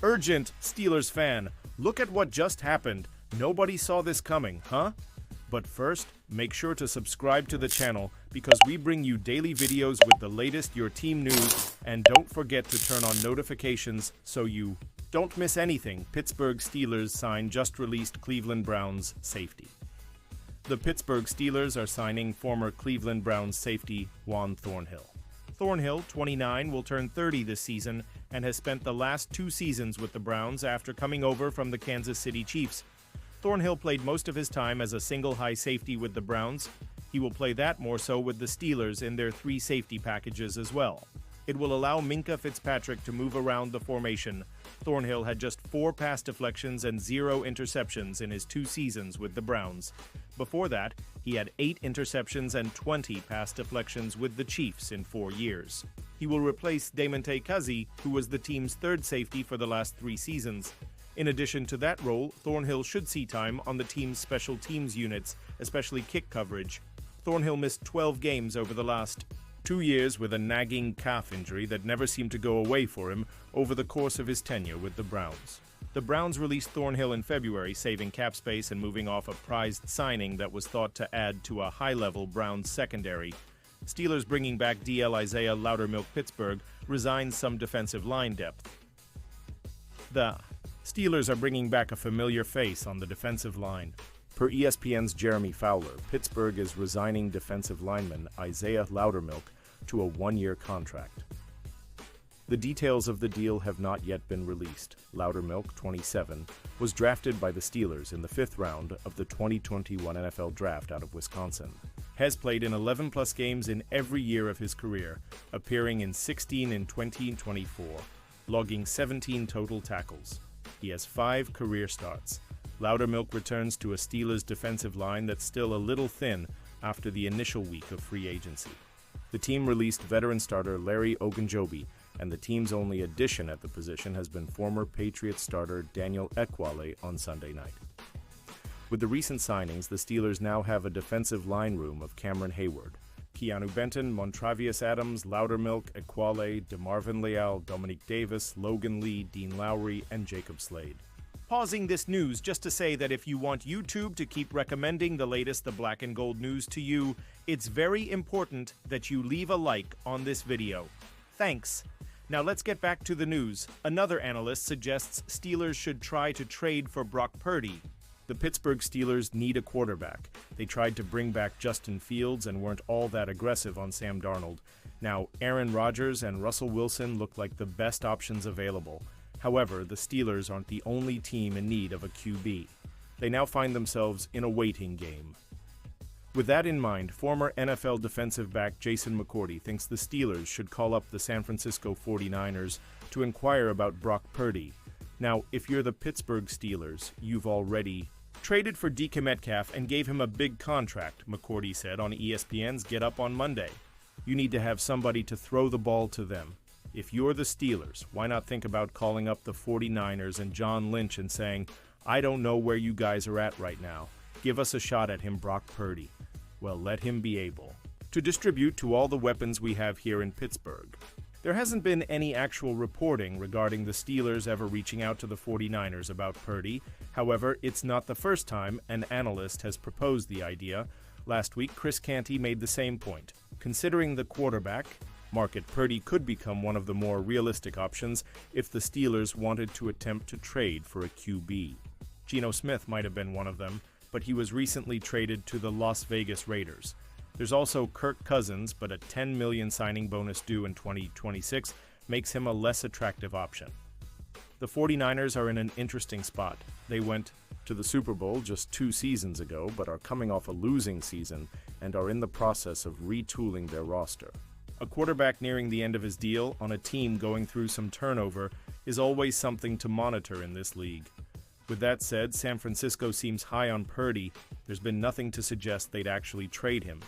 Urgent, Steelers fan, look at what just happened. Nobody saw this coming, huh? But first, make sure to subscribe to the channel because we bring you daily videos with the latest your team news, and don't forget to turn on notifications so you don't miss anything. Pittsburgh Steelers sign just released Cleveland Browns safety. The Pittsburgh Steelers are signing former Cleveland Browns safety Juan Thornhill. Thornhill, 29, will turn 30 this season and has spent the last 2 seasons with the Browns after coming over from the Kansas City Chiefs. Thornhill played most of his time as a single high safety with the Browns. He will play that more so with the Steelers in their 3 safety packages as well. It will allow Minkah Fitzpatrick to move around the formation. Thornhill had just 4 pass deflections and 0 interceptions in his 2 seasons with the Browns. Before that, he had 8 interceptions and 20 pass deflections with the Chiefs in 4 years. He will replace Damontae Kazee, who was the team's 3rd safety for the last 3 seasons. In addition to that role, Thornhill should see time on the team's special teams units, especially kick coverage. Thornhill missed 12 games over the last 2 years with a nagging calf injury that never seemed to go away for him over the course of his tenure with the Browns. The Browns released Thornhill in February, saving cap space and moving off a prized signing that was thought to add to a high-level Browns secondary. Steelers bringing back DL Isaiah Loudermilk Pittsburgh resigns some defensive line depth. The Steelers are bringing back a familiar face on the defensive line. Per ESPN's Jeremy Fowler, Pittsburgh is resigning defensive lineman Isaiah Loudermilk to a 1-year contract. The details of the deal have not yet been released. Loudermilk, 27, was drafted by the Steelers in the 5th round of the 2021 NFL Draft out of Wisconsin. Has played in 11-plus games in every year of his career, appearing in 16 in 2024, logging 17 total tackles. He has 5 career starts. Loudermilk returns to a Steelers defensive line that's still a little thin after the initial week of free agency. The team released veteran starter Larry Ogunjobi, and the team's only addition at the position has been former Patriots starter Daniel Ekuale on Sunday night. With the recent signings, the Steelers now have a defensive line room of Cameron Hayward, Keanu Benton, Montravius Adams, Loudermilk, Ekuale, DeMarvin Leal, Dominique Davis, Logan Lee, Dean Lowry, and Jacob Slade. Pausing this news just to say that if you want YouTube to keep recommending the latest The Black and Gold news to you, it's very important that you leave a like on this video. Thanks. Now let's get back to the news. Another analyst suggests Steelers should try to trade for Brock Purdy. The Pittsburgh Steelers need a quarterback. They tried to bring back Justin Fields and weren't all that aggressive on Sam Darnold. Now, Aaron Rodgers and Russell Wilson look like the best options available. However, the Steelers aren't the only team in need of a QB. They now find themselves in a waiting game. With that in mind, former NFL defensive back Jason McCourty thinks the Steelers should call up the San Francisco 49ers to inquire about Brock Purdy. Now, if you're the Pittsburgh Steelers, you've already traded for DK Metcalf and gave him a big contract, McCourty said on ESPN's Get Up on Monday. You need to have somebody to throw the ball to them. If you're the Steelers, why not think about calling up the 49ers and John Lynch and saying, I don't know where you guys are at right now. Give us a shot at him, Brock Purdy. Well, let him be able to distribute to all the weapons we have here in Pittsburgh. There hasn't been any actual reporting regarding the Steelers ever reaching out to the 49ers about Purdy. However, it's not the first time an analyst has proposed the idea. Last week, Chris Canty made the same point. Considering the quarterback market, Purdy could become one of the more realistic options if the Steelers wanted to attempt to trade for a QB. Geno Smith might have been one of them, but he was recently traded to the Las Vegas Raiders. There's also Kirk Cousins, but a $10 million signing bonus due in 2026 makes him a less attractive option. The 49ers are in an interesting spot. They went to the Super Bowl just 2 seasons ago, but are coming off a losing season and are in the process of retooling their roster. A quarterback nearing the end of his deal on a team going through some turnover is always something to monitor in this league. With that said, San Francisco seems high on Purdy. There's been nothing to suggest they'd actually trade him.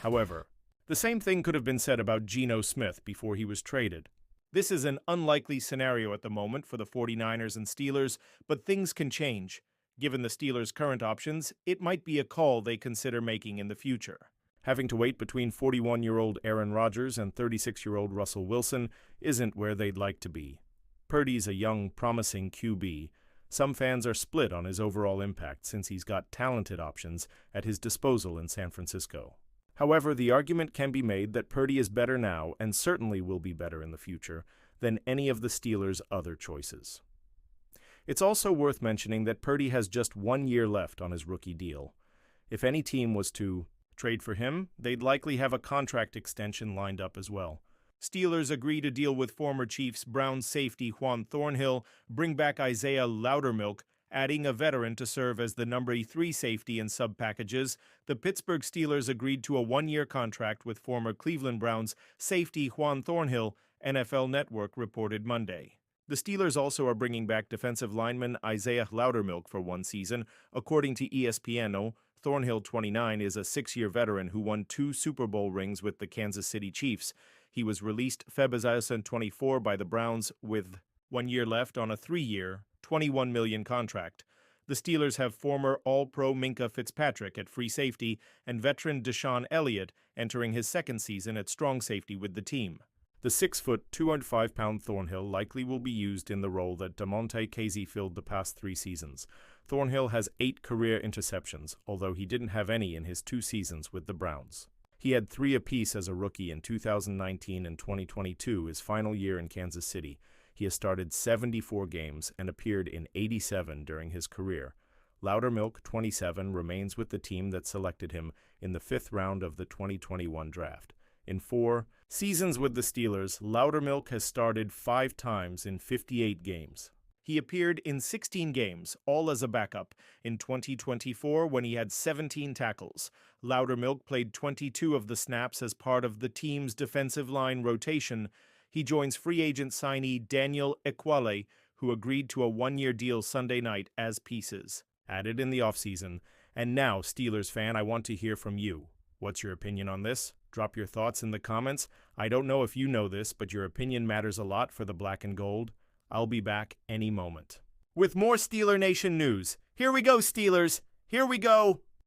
However, the same thing could have been said about Geno Smith before he was traded. This is an unlikely scenario at the moment for the 49ers and Steelers, but things can change. Given the Steelers' current options, it might be a call they consider making in the future. Having to wait between 41-year-old Aaron Rodgers and 36-year-old Russell Wilson isn't where they'd like to be. Purdy's a young, promising QB. Some fans are split on his overall impact since he's got talented options at his disposal in San Francisco. However, the argument can be made that Purdy is better now, and certainly will be better in the future, than any of the Steelers' other choices. It's also worth mentioning that Purdy has just 1 year left on his rookie deal. If any team was to trade for him, they'd likely have a contract extension lined up as well. Steelers agree to deal with former Chiefs Browns safety Juan Thornhill, bring back Isaiah Loudermilk, adding a veteran to serve as the number 3 safety in sub-packages. The Pittsburgh Steelers agreed to a 1-year contract with former Cleveland Browns safety Juan Thornhill, NFL Network reported Monday. The Steelers also are bringing back defensive lineman Isaiah Loudermilk for 1 season. According to ESPN, Thornhill, 29, is a 6-year veteran who won 2 Super Bowl rings with the Kansas City Chiefs. He was released February 2024 by the Browns with 1 year left on a 3-year, $21 million contract. The Steelers have former All-Pro Minkah Fitzpatrick at free safety and veteran Deshaun Elliott entering his 2nd season at strong safety with the team. The 6-foot, 205-pound Thornhill likely will be used in the role that Damontae Kazee filled the past 3 seasons. Thornhill has 8 career interceptions, although he didn't have any in his 2 seasons with the Browns. He had 3 apiece as a rookie in 2019 and 2022, his final year in Kansas City. He has started 74 games and appeared in 87 during his career. Loudermilk, 27, remains with the team that selected him in the 5th round of the 2021 draft. In 4 seasons with the Steelers, Loudermilk has started 5 times in 58 games. He appeared in 16 games, all as a backup. In 2024, when he had 17 tackles, Loudermilk played 22 of the snaps as part of the team's defensive line rotation. He joins free agent signee Daniel Ekuale, who agreed to a 1-year deal Sunday night as pieces, added in the offseason. And now, Steelers fan, I want to hear from you. What's your opinion on this? Drop your thoughts in the comments. I don't know if you know this, but your opinion matters a lot for the Black and Gold. I'll be back any moment with more Steeler Nation news. Here we go, Steelers. Here we go.